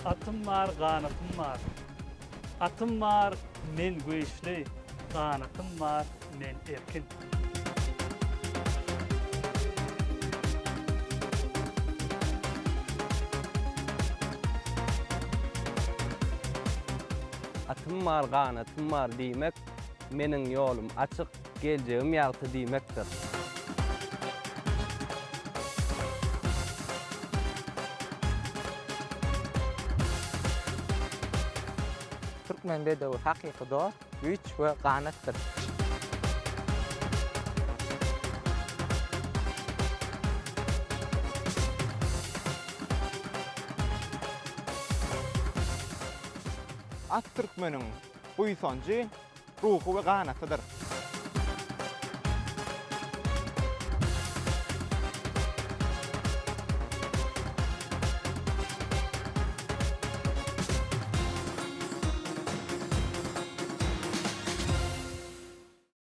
Atım var, kanatım var. Atım var, men güýçli. Kanatım var, men erkin. Atım var, kanatım var diýmek, meniň ýolum açyk, geljegim ýagty diýmekdir. Türkmen bedewi hakyky dost, güýç we ganatdyr. At türkmeniň buýsanjy ruhy we ganatydyr.